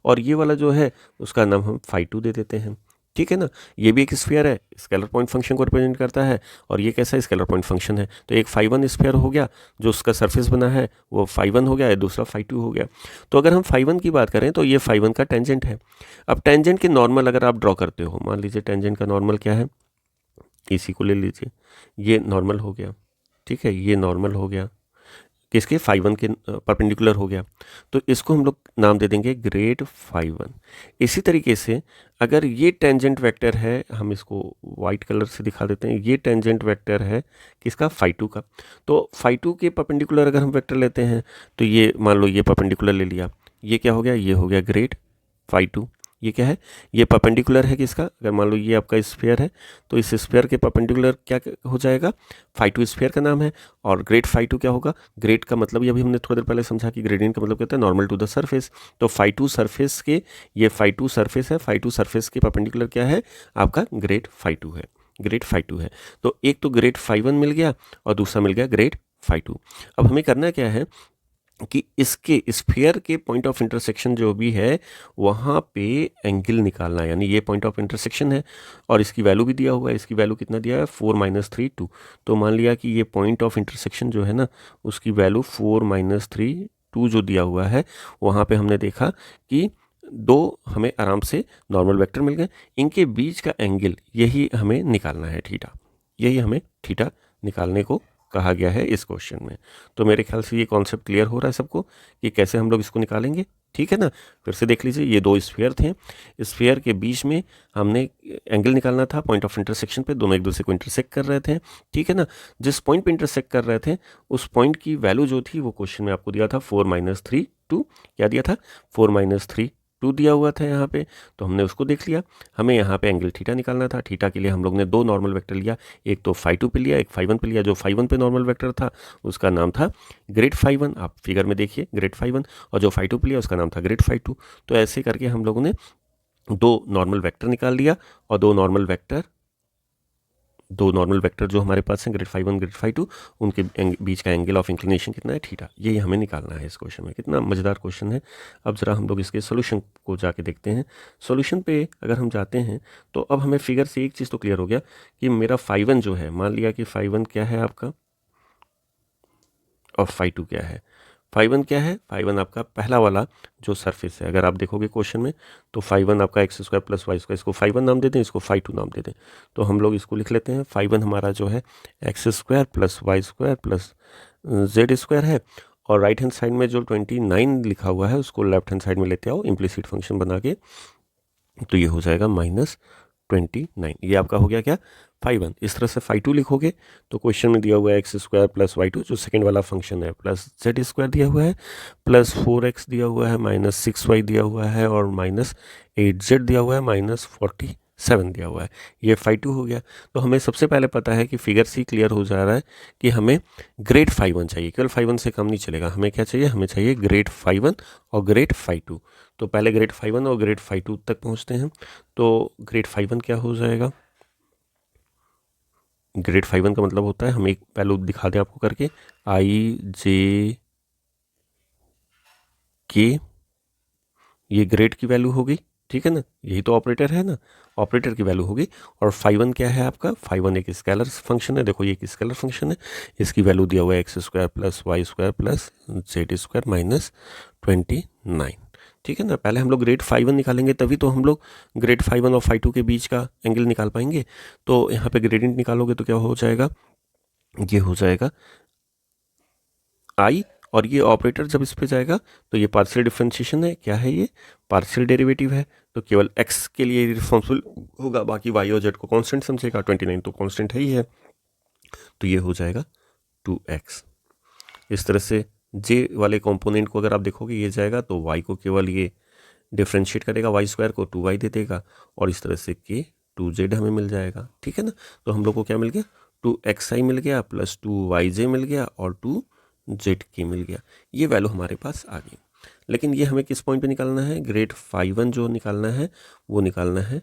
S1: और ये वाला जो है उसका नाम हम φ2 दे देते हैं, ठीक है ना। ये भी एक स्फीयर है, स्केलर पॉइंट फंक्शन को रिप्रेजेंट करता है, और ये कैसा स्केलर पॉइंट फंक्शन है। तो एक φ1 स्फीयर हो गया, जो उसका सरफेस बना है वो φ1 हो गया, दूसरा φ2 हो गया। तो अगर हम φ1 की बात करें तो ये φ1 का टेंजेंट है। अब टेंजेंट के नॉर्मल अगर आप ड्रॉ करते हो, मान लीजिए टेंजेंट का नॉर्मल क्या है, इसी को ले लीजिए, ये नॉर्मल हो गया, ठीक है, ये नॉर्मल हो गया, किसके, φ1 के परपेंडिकुलर हो गया, तो इसको हम लोग नाम दे देंगे ग्रेड φ1। इसी तरीके से अगर ये टेंजेंट वेक्टर है, हम इसको वाइट कलर से दिखा देते हैं, ये टेंजेंट वेक्टर है किसका, φ2 का। तो φ2 के परपेंडिकुलर अगर हम वेक्टर लेते हैं तो ये मान लो ये परपेंडिकुलर ले लिया, ये क्या हो गया, ये हो गया ग्रेड φ2। ये क्या है, ये परपेंडिकुलर है किसका, अगर मान लो ये आपका स्फीयर है तो इस स्फीयर के परपेंडिकुलर क्या हो जाएगा, φ2 स्फीयर का नाम है, और ग्रेड φ2 क्या होगा, ग्रेड का मतलब ये अभी हमने थोड़ी देर पहले समझा कि ग्रेडियंट का मतलब कहता है नॉर्मल टू द सरफेस। तो φ2 सरफेस के, ये φ2 सरफेस है, φ2 सरफेस के परपेंडिकुलर क्या है, आपका ग्रेड φ2 है, ग्रेड φ2 है। तो एक तो ग्रेड φ1 मिल गया और दूसरा मिल गया ग्रेड φ2। अब हमें करना क्या है कि इसके स्फीयर के पॉइंट ऑफ इंटरसेक्शन जो भी है वहाँ पे एंगल निकालना है, यानी ये पॉइंट ऑफ इंटरसेक्शन है और इसकी वैल्यू भी दिया हुआ है, इसकी वैल्यू कितना दिया है, 4 - 3 2। तो मान लिया कि ये पॉइंट ऑफ इंटरसेक्शन जो है ना उसकी वैल्यू 4 - 3 टू जो दिया हुआ है वहाँ पे हमने देखा कि दो हमें आराम से नॉर्मल वेक्टर मिल गए, इनके बीच का एंगल यही हमें निकालना है थीटा, यही हमें थीटा निकालने को कहा गया है इस क्वेश्चन में। तो मेरे ख्याल से ये कॉन्सेप्ट क्लियर हो रहा है सबको कि कैसे हम लोग इसको निकालेंगे, ठीक है ना। फिर से देख लीजिए, ये दो स्फीयर थे, स्फीयर के बीच में हमने एंगल निकालना था पॉइंट ऑफ इंटरसेक्शन पे, दोनों एक दूसरे को इंटरसेक्ट कर रहे थे, ठीक है ना। जिस पॉइंट पे इंटरसेक्ट कर रहे थे उस पॉइंट की वैल्यू जो थी वो क्वेश्चन में आपको दिया था 4 - 3 2, क्या दिया था 4 - 3 2 दिया हुआ था यहाँ पे, तो हमने उसको देख लिया। हमें यहाँ पे एंगल थीटा निकालना था, थीटा के लिए हम लोग ने दो नॉर्मल वेक्टर लिया, एक तो फाई 2 पे लिया, एक फाई 1 पे लिया। जो फाई 1 पे नॉर्मल वेक्टर था उसका नाम था ग्रेड फाई 1, आप फिगर में देखिए ग्रेड फाई 1, और जो फाई 2 पे लिया उसका नाम था ग्रेड फाई 2। तो ऐसे करके हम लोगों ने दो नॉर्मल वेक्टर निकाल लिया, और दो नॉर्मल वेक्टर जो हमारे पास हैं ग्रेड फाई 1 ग्रेड फाई 2, उनके बीच का एंगल ऑफ इंक्लिनेशन कितना है थीटा, यही हमें निकालना है इस क्वेश्चन में। कितना मज़ेदार क्वेश्चन है। अब ज़रा हम लोग इसके सोल्यूशन को जाके देखते हैं। सोल्यूशन पे अगर हम जाते हैं तो अब हमें फिगर से एक चीज़ तो क्लियर हो गया कि मेरा फाई 1 जो है, मान लिया कि फाई 1 क्या है आपका और फाई 2 क्या है। फाई 1 क्या है, फाई 1 आपका पहला वाला जो सरफेस है, अगर आप देखोगे क्वेश्चन में तो फाई 1 आपका x square plus y square, इसको फाई 1 नाम दे दें, इसको फाई 2 नाम दे दें। तो हम लोग इसको लिख लेते हैं, फाई 1 हमारा जो है x square plus y square plus z square है, और राइट हैंड साइड में जो 29 लिखा हुआ है उसको लेफ्ट हैंड साइड में लेते आओ इम्प्लिसिट फंक्शन बना के, तो ये हो जाएगा -29। ये आपका हो गया क्या फाई 1। इस तरह से फाई 2 लिखोगे तो क्वेश्चन में दिया हुआ है एक्स स्क्वायर प्लस वाई 2 जो सेकेंड वाला फंक्शन है, प्लस जेड स्क्वायर दिया हुआ है, प्लस 4x दिया हुआ है, -6y दिया हुआ है, और -8z दिया हुआ है, -47 दिया हुआ है। ये फाई 2 हो गया। तो हमें सबसे पहले पता है कि फिगर से क्लियर हो जा रहा है कि हमें ग्रेड फाई 1 चाहिए, केवल फाई 1 से कम नहीं चलेगा। हमें क्या चाहिए, हमें चाहिए ग्रेड फाई 1 और ग्रेड फाई 2। तो पहले ग्रेड फाई 1 और ग्रेड फाई 2 तक पहुंचते हैं। तो ग्रेड फाई 1 क्या हो जाएगा, ग्रेड फाई 1 का मतलब होता है, हम एक वैल्यू दिखा दें आपको करके, i j k, ये ग्रेड की वैल्यू होगी, ठीक है ना, यही तो ऑपरेटर है ना, ऑपरेटर की वैल्यू होगी। और फाई 1 क्या है आपका, फाई 1 एक स्केलर फंक्शन है, देखो ये एक स्केलर फंक्शन है, इसकी वैल्यू दिया हुआ है x square plus y square plus z square -29, ठीक है ना। पहले हम लोग ग्रेड फाई 1 निकालेंगे, तभी तो हम लोग ग्रेड फाई 1 और फाई 2 के बीच का एंगल निकाल पाएंगे। तो यहाँ पे ग्रेडियंट निकालोगे तो क्या हो जाएगा, ये हो जाएगा आई, और ये ऑपरेटर जब इस पे जाएगा तो ये पार्शियल डिफरेंशिएशन है, क्या है ये पार्शियल डेरिवेटिव है, तो केवल x के लिए रिस्पॉन्सिबल होगा, बाकी y और z को कांस्टेंट समझेगा। 29 तो कांस्टेंट है ही है, तो ये हो जाएगा 2x। इस तरह से j वाले कंपोनेंट को अगर आप देखोगे ये जाएगा तो y को केवल ये डिफ्रेंशिएट करेगा, वाई स्क्वायर को 2y दे देगा, और इस तरह से k 2z हमें मिल जाएगा, ठीक है ना। तो हम लोग को क्या मिल गया, 2xi मिल गया प्लस 2yj मिल गया और 2zk मिल गया। ये वैल्यू हमारे पास आ गई। लेकिन ये हमें किस पॉइंट पे निकालना है, ग्रेड फाई 1 जो निकालना है वो निकालना है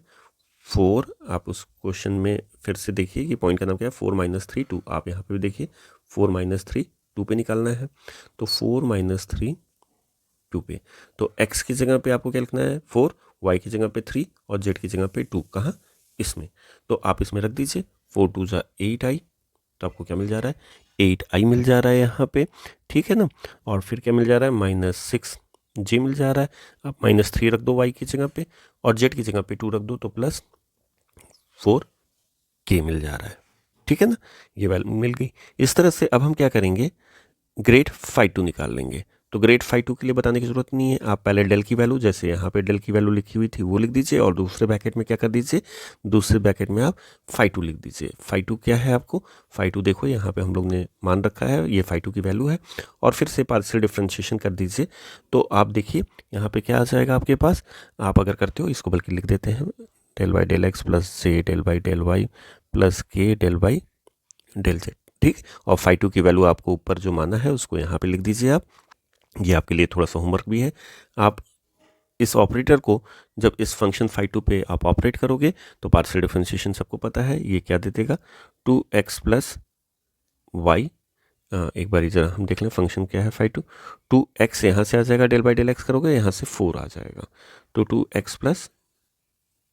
S1: 4। आप उस क्वेश्चन में फिर से देखिए कि पॉइंट का नाम क्या है, 4 - 3 2। आप यहाँ पे भी देखिए 4 - 3 2 पे निकालना है, तो 4 - 3 2 पे। तो x की जगह पे आपको क्या लिखना है 4, y की जगह पे 3 और z की जगह पे 2। कहाँ, इसमें। तो आप इसमें रख दीजिए 4 2 जा 8i, तो आपको क्या मिल जा रहा है 8i मिल जा रहा है यहाँ पे, ठीक है ना। और फिर क्या मिल जा रहा है -6j मिल जा रहा है। आप -3 रख दो y की जगह पे, और z की जगह पे 2 रख दो, तो +4k मिल जा रहा है, ठीक है ना। ये वैल्यू मिल गई। इस तरह से अब हम क्या करेंगे, ग्रेड फाई 2 निकाल लेंगे। तो ग्रेड फाई 2 के लिए बताने की जरूरत नहीं है, आप पहले डेल की वैल्यू, जैसे यहाँ पे डेल की वैल्यू लिखी हुई थी वो लिख दीजिए, और दूसरे ब्रैकेट में क्या कर दीजिए, दूसरे ब्रैकेट में आप फाई 2 लिख दीजिए। फाई 2 क्या है आपको, फाई 2 देखो यहाँ पे हम लोग ने मान रखा है, ये फाई 2 की वैल्यू है, और फिर से पार्शियल डिफ्रेंशिएशन कर दीजिए। तो आप देखिए यहाँ पे क्या आ जाएगा आपके पास, आप अगर करते हो इसको बल्कि लिख देते हैं del by del x plus j del by del y plus k del by del z, ठीक। और फाई 2 की वैल्यू आपको ऊपर जो माना है उसको यहाँ पे लिख दीजिए आप। ये आपके लिए थोड़ा सा होमवर्क भी है। आप इस ऑपरेटर को जब इस फंक्शन फाई 2 पे आप ऑपरेट करोगे तो पार्शियल डिफरेंशिएशन सबको पता है, ये क्या दे देगा 2x प्लस वाई। एक बार जरा हम देख लें फंक्शन क्या है फाई 2, 2x यहाँ से आ जाएगा, डेल बाई डेल एक्स करोगे यहाँ से 4 आ जाएगा, तो 2x प्लस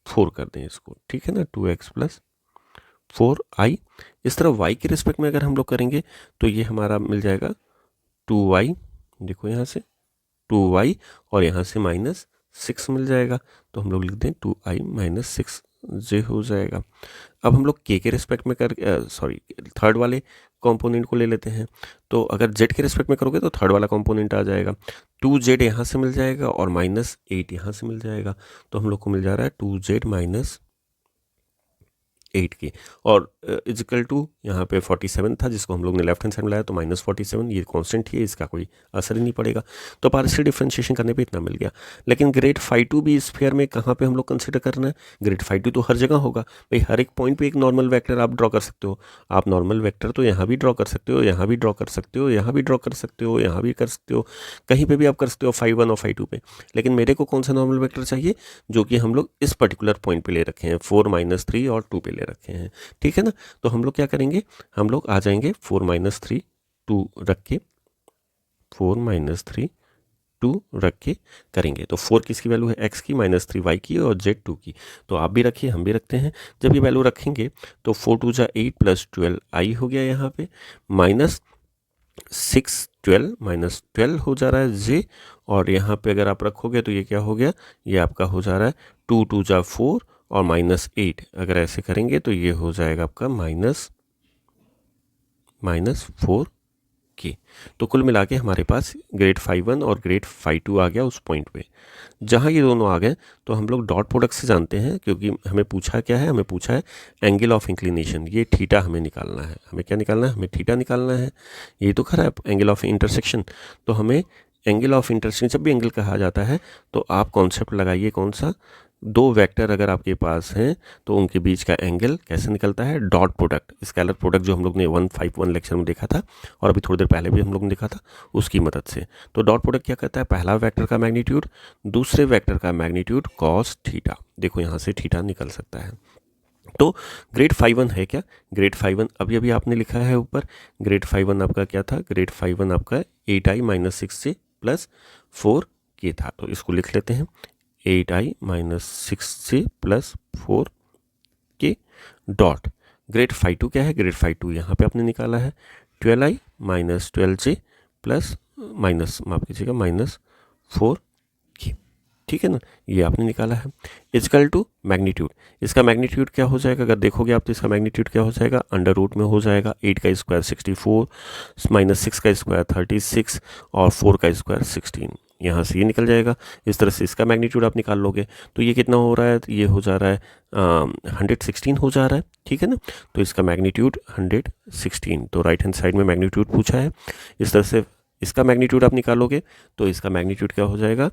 S1: 4 कर दें इसको, ठीक है ना, 2x प्लस 4i। इस तरह y के रिस्पेक्ट में अगर हम लोग करेंगे तो ये हमारा मिल जाएगा 2y देखो यहाँ से 2y और यहाँ से -6 मिल जाएगा, तो हम लोग लिख दें 2i - 6 जे हो जाएगा। अब हम लोग के रिस्पेक्ट में थर्ड वाले कंपोनेंट को ले लेते हैं। तो अगर जेड के रिस्पेक्ट में करोगे तो थर्ड वाला कंपोनेंट आ जाएगा, 2z यहाँ से मिल जाएगा और -8 यहाँ से मिल जाएगा, तो हम लोग को मिल जा रहा है 2z - 8 की, और इजिकल टू यहाँ पे 47 था जिसको हम लोग ने लेफ्ट हैंड साइड में लाया, तो -47 ये कांस्टेंट ही है, इसका कोई असर ही नहीं पड़ेगा। तो पार्शियल डिफरेंशिएशन करने पे इतना मिल गया। लेकिन ग्रेड फाई 2 भी स्फीयर में कहाँ पे हम लोग कंसिडर करना है? ग्रेड फाई 2 तो हर जगह होगा भाई, हर एक पॉइंट पे एक नॉर्मल वेक्टर आप ड्रॉ कर सकते हो। आप नॉर्मल वेक्टर तो यहाँ भी ड्रॉ कर सकते हो, यहाँ भी ड्रॉ कर सकते हो, यहाँ भी ड्रॉ कर सकते हो, यहाँ भी कर सकते हो, कहीं पर भी आप कर सकते हो फाई 1 और फाई 2 पे। लेकिन मेरे को कौन सा नॉर्मल वेक्टर चाहिए? जो कि हम लोग इस पर्टिकुलर पॉइंट पे ले रखे हैं, 4 - 3 और 2 पे ले रखे हैं, ठीक है ना। तो हम लोग क्या करेंगे, हम लोग आ जाएंगे 4 - 3 2 रख के, 4 - 3 2 रख के करेंगे। तो 4 किसकी वैल्यू है? x की, -3 y की और z 2 की। तो आप भी रखिए, हम भी रखते हैं। जब ये वैल्यू रखेंगे तो 4 2 जा 8 + 12 i हो गया यहाँ पे, -6 12 -12 हो जा रहा है j, और यहाँ पे अगर आप रखोगे तो ये क्या हो गया, ये आपका हो जा रहा है 2 2 जा 4 और -8, अगर ऐसे करेंगे तो ये हो जाएगा आपका -4 की। तो कुल मिला के हमारे पास ग्रेड फाई 1 और ग्रेड फाई 2 आ गया उस पॉइंट पे। जहाँ ये दोनों आ गए तो हम लोग डॉट प्रोडक्ट से जानते हैं, क्योंकि हमें पूछा क्या है, हमें पूछा है एंगल ऑफ इंक्लिनेशन, ये थीटा हमें निकालना है। हमें क्या निकालना है? हमें थीटा निकालना है। ये तो खरा है एंगल ऑफ इंटरसेक्शन, तो हमें एंगल ऑफ इंटरसेक्शन, जब भी एंगल कहा जाता है तो आप कॉन्सेप्ट लगाइए कौन सा, दो वेक्टर अगर आपके पास हैं तो उनके बीच का एंगल कैसे निकलता है? डॉट प्रोडक्ट, स्केलर प्रोडक्ट जो हम लोग ने 151 लेक्चर में देखा था और अभी थोड़ी देर पहले भी हम लोग ने देखा था, उसकी मदद से। तो डॉट प्रोडक्ट क्या करता है? पहला वेक्टर का मैग्नीट्यूड दूसरे वेक्टर का मैग्नीट्यूड कॉस थीटा। देखो यहाँ से थीटा निकल सकता है। तो ग्रेड फाई 1 है क्या? ग्रेड फाई 1 अभी अभी आपने लिखा है ऊपर, ग्रेड फाई 1 आपका क्या था? ग्रेड फाई 1 आपका 8i - 6j + 4k था। तो इसको लिख लेते हैं, 8i - 6j + 4k dot. Grade phi 2 क्या है? ग्रेड फाई 2 यहाँ पे आपने निकाला है 12i - 12j प्लस माफ कीजिएगा -4k, ठीक है ना, ये आपने निकाला है। इजकल टू मैग्नीट्यूड, इसका मैग्नीट्यूड क्या हो जाएगा? अगर देखोगे आप तो इसका मैग्नीट्यूड क्या हो जाएगा? अंडर रूट में हो जाएगा 8 का स्क्वायर 64 -6 का स्क्वायर 36 और 4 का स्क्वायर 16, यहाँ से ये निकल जाएगा। इस तरह से इसका मैग्नीट्यूड आप निकाल लोगे तो ये कितना हो रहा है? ये हो जा रहा है 116 हो जा रहा है, ठीक है ना। तो इसका मैग्नीट्यूड 116, तो राइट हैंड साइड में मैग्नीट्यूड पूछा है। इस तरह से इसका मैग्नीट्यूड आप निकालोगे तो इसका मैग्नीट्यूड क्या हो जाएगा?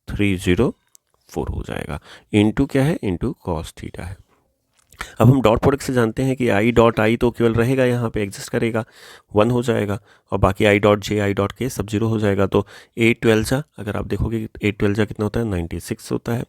S1: √304 हो जाएगा, इंटू क्या है? इंटू कॉस थीटा है। अब हम डॉट प्रोडक्ट से जानते हैं कि आई डॉट आई तो केवल रहेगा, यहाँ पे एग्जिस्ट करेगा, 1 हो जाएगा, और बाकी I dot J I dot के सब 0 हो जाएगा। तो 8 12 जा, अगर आप देखोगे 8 12 जा कितना होता है? 96 होता है।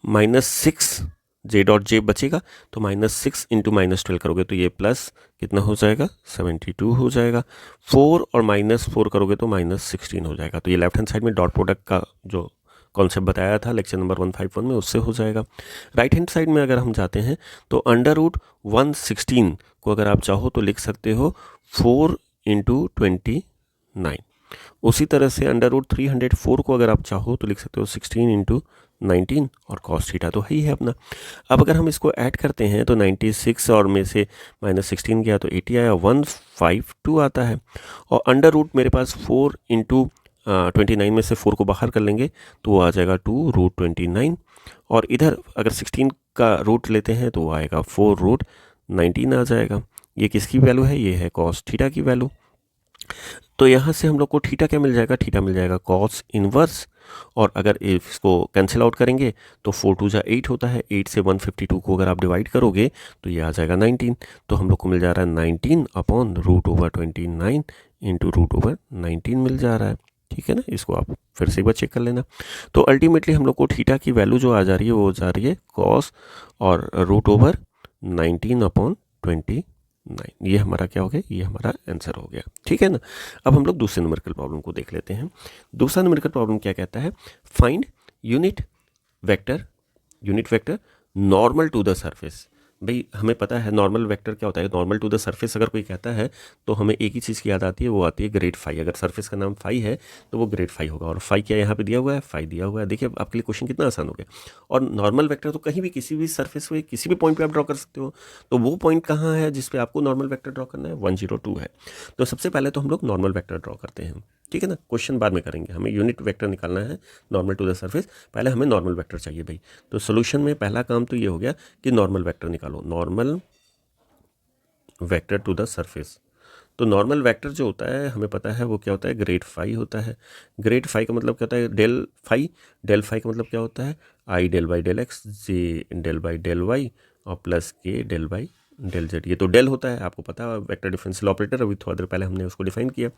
S1: -6 जे डॉट जे बचेगा, तो -6 इंटू -12 करोगे तो ये प्लस कितना हो जाएगा? 72 हो जाएगा। 4 और -4 करोगे तो -16 हो जाएगा। तो ये लेफ्ट हैंड साइड में डॉट प्रोडक्ट का जो कॉन्सेप्ट बताया था लेक्चर नंबर 151 में, उससे हो जाएगा। राइट हैंड साइड में अगर हम जाते हैं तो √116 को अगर आप चाहो तो लिख सकते हो 4 × 29। उसी तरह से √304 को अगर आप चाहो तो लिख सकते हो 16 × 19, और कॉस थीटा तो ही है अपना। अब अगर हम इसको ऐड करते हैं तो 96 और में से -16 गया तो 80 आया, 152 आता है, और अंडर रूट मेरे पास 4 × 29 में से 4 को बाहर कर लेंगे तो वो आ जाएगा 2√29, और इधर अगर 16 का रूट लेते हैं तो वो आएगा 4√19 आ जाएगा। ये किसकी वैल्यू है? ये है कॉस थीटा की वैल्यू। तो यहाँ से हम लोग को थीटा क्या मिल जाएगा? थीटा मिल जाएगा कॉस इनवर्स, और अगर इसको कैंसिल आउट करेंगे तो 4 2 जा 8 होता है, 8 से 152 को अगर आप डिवाइड करोगे तो ये आ जाएगा 19। तो हम लोग को मिल जा रहा है 19/√29 इंटू √19 मिल जा रहा है, ठीक है ना। इसको आप फिर से एक बार चेक कर लेना। तो अल्टीमेटली हम लोग को थीटा की वैल्यू जो आ जा रही है वो जा रही है कॉस और √19/29। ये हमारा क्या हो गया? ये हमारा आंसर हो गया, ठीक है ना। अब हम लोग दूसरे न्यूमेरिकल प्रॉब्लम को देख लेते हैं। दूसरा न्यूमेरिकल प्रॉब्लम क्या कहता है? Find unit vector normal to the surface. भाई हमें पता है नॉर्मल वेक्टर क्या होता है, नॉर्मल टू द सरफेस अगर कोई कहता है तो हमें एक ही चीज़ की याद आती है, वो आती है ग्रेड फाई। अगर सरफेस का नाम फाई है तो वो ग्रेड फाई होगा, और फाई क्या यहाँ पे दिया हुआ है, फाई दिया हुआ है। देखिए आपके लिए क्वेश्चन कितना आसान हो गया। और नॉर्मल वेक्टर तो कहीं भी किसी भी सरफेस पे किसी भी पॉइंट पे आप ड्रॉ कर सकते हो। तो वो पॉइंट कहाँ है जिस पे आपको नॉर्मल वेक्टर ड्रॉ करना है, 102 है। तो सबसे पहले तो हम लोग नॉर्मल वेक्टर ड्रॉ करते हैं, ठीक है ना। क्वेश्चन बाद में करेंगे, हमें यूनिट वेक्टर निकालना है नॉर्मल टू द सरफेस, पहले हमें नॉर्मल वेक्टर चाहिए भाई। तो सोल्यूशन में पहला काम तो ये हो गया कि नॉर्मल वेक्टर निकालो, normal vector to the surface. तो नॉर्मल वेक्टर जो होता है हमें पता है वो क्या होता है, ग्रेड फाई होता है। ग्रेड फाई का मतलब क्या होता है, डेल फाई। डेल फाई का मतलब क्या होता है, i del by del x, J del by del y, और plus k del by del Z. ये तो डेल होता है, आपको पता है वेक्टर डिफरेंशियल ऑपरेटर, अभी थोड़ा देर पहले हमने उसको डिफाइन किया।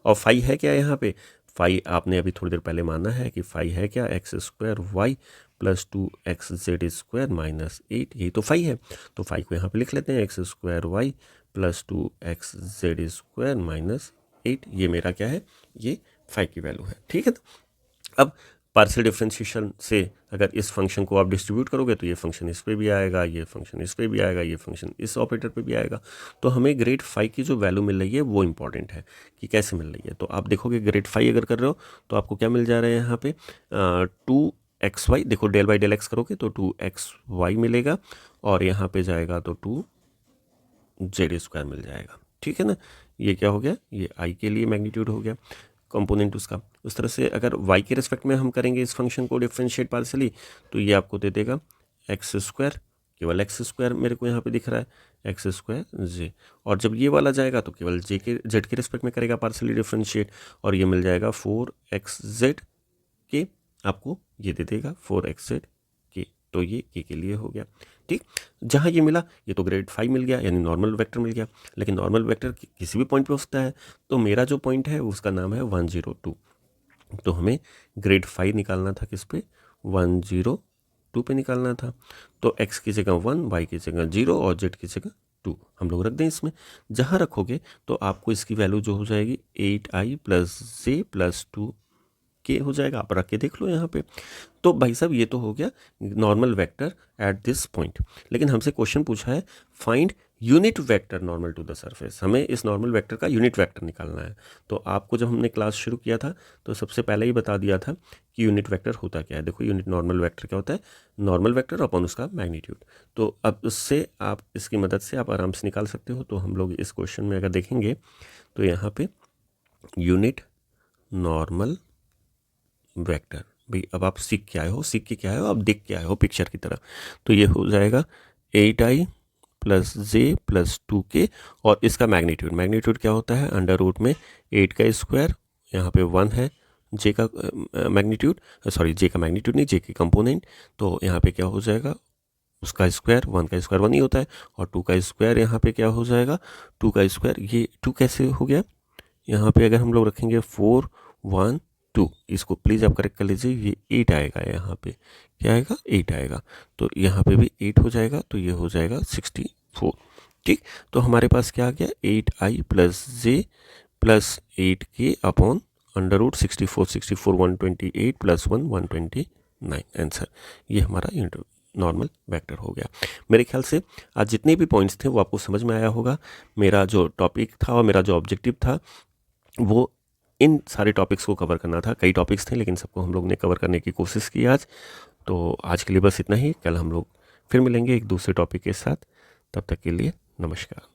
S1: और फाई है क्या यहाँ पे, फाई आपने अभी थोड़ी देर पहले माना है कि फाई है क्या, x square y plus 2xz² minus 8, यही तो फाई है। तो फाई को यहाँ पे लिख लेते हैं, x square y plus 2xz² minus 8, ये मेरा क्या है, ये फाई की वैल्यू है, ठीक है ना। अब पार्शियल डिफरेंशिएशन से अगर इस फंक्शन को आप डिस्ट्रीब्यूट करोगे तो ये फंक्शन इस पे भी आएगा, ये फंक्शन इस पे भी आएगा, ये फंक्शन इस ऑपरेटर पे भी आएगा। तो हमें ग्रेड फाई की जो वैल्यू मिल रही है वो इंपॉर्टेंट है कि कैसे मिल रही है। तो आप देखोगे ग्रेड फाई अगर कर रहे हो तो आपको क्या मिल जा रहा है यहाँ पे, 2xy, देखो डेल बाई डेल एक्स करोगे तो 2xy मिलेगा, और यहाँ पे जाएगा तो 2z² मिल जाएगा, ठीक है ना। ये क्या हो गया, ये आई के लिए मैग्नीट्यूड हो गया कंपोनेंट उसका। उस तरह से अगर y के रिस्पेक्ट में हम करेंगे इस फंक्शन को डिफरेंशिएट पार्शियली, तो ये आपको दे देगा एक्स स्क्वायर, केवल एक्स स्क्वायर मेरे को यहाँ पे दिख रहा है, एक्स स्क्वायर जे। और जब ये वाला जाएगा तो केवल जेड के रिस्पेक्ट में करेगा पार्शियली डिफरेंशिएट, और ये मिल जाएगा 4xz के, आपको ये दे देगा 4xz के। तो ये के लिए हो गया, ठीक। जहाँ ये मिला ये तो ग्रेड फाई मिल गया, यानी नॉर्मल वेक्टर मिल गया। लेकिन नॉर्मल वेक्टर किसी भी पॉइंट पे हो सकता है, तो मेरा जो पॉइंट है उसका नाम है 102। तो हमें ग्रेड फाई निकालना था किस पे, 102 पे निकालना था। तो x की जगह 1, y की जगह 0 और z की जगह 2 हम लोग रख दें इसमें। जहाँ रखोगे तो आपको इसकी वैल्यू जो हो जाएगी 8i प्लस जे प्लस 2 के हो जाएगा, आप रख के देख लो यहाँ पे। तो भाई साहब ये तो हो गया normal vector at this point. लेकिन हमसे क्वेश्चन पूछा है find unit vector normal to the surface, हमें इस नॉर्मल वेक्टर का यूनिट वेक्टर निकालना है। तो आपको जब हमने क्लास शुरू किया था तो सबसे पहले ही बता दिया था कि यूनिट वेक्टर होता क्या है। देखो यूनिट नॉर्मल वेक्टर क्या होता है, नॉर्मल वेक्टर अपॉन उसका मैग्नीट्यूड। तो अब उससे आप इसकी मदद से आप आराम से निकाल सकते हो। तो हम लोग इस क्वेश्चन में अगर देखेंगे तो यहाँ पे यूनिट नॉर्मल वेक्टर, भाई अब आप सीख के आए हो, सीख के क्या आए हो, आप देख के आए हो पिक्चर की तरह। तो ये हो जाएगा 8i plus j plus 2k, और इसका मैग्नीट्यूड, मैग्नीट्यूड क्या होता है, अंडर रूट में 8 का स्क्वायर, यहाँ पे 1 है जे का मैग्नीट्यूड, सॉरी जे का मैग्नीट्यूड नहीं, जे के कंपोनेंट। तो यहाँ पे क्या हो जाएगा, उसका स्क्वायर, 1 का स्क्वायर 1 ही होता है, और 2 का स्क्वायर यहाँ पे क्या हो जाएगा, 2 का स्क्वायर, ये 2 कैसे हो गया, यहाँ पे अगर हम लोग रखेंगे 4 1 2, इसको प्लीज़ आप करेक्ट कर लीजिए, ये 8 आएगा, यहाँ पे क्या आएगा, 8 आएगा। तो यहाँ पे भी 8 हो जाएगा, तो ये हो जाएगा 64, ठीक। तो हमारे पास क्या आ गया, 8i plus j plus 8k upon under root 64, 64 128 plus 1 129 answer. ये हमारा नॉर्मल वेक्टर हो गया। मेरे ख्याल से आज जितने भी पॉइंट्स थे वो आपको समझ में आया होगा। मेरा जो टॉपिक था और मेरा जो ऑब्जेक्टिव था वो इन सारे टॉपिक्स को कवर करना था। कई टॉपिक्स थे लेकिन सबको हम लोग ने कवर करने की कोशिश की आज। तो आज के लिए बस इतना ही, कल हम लोग फिर मिलेंगे एक दूसरे टॉपिक के साथ। तब तक के लिए नमस्कार।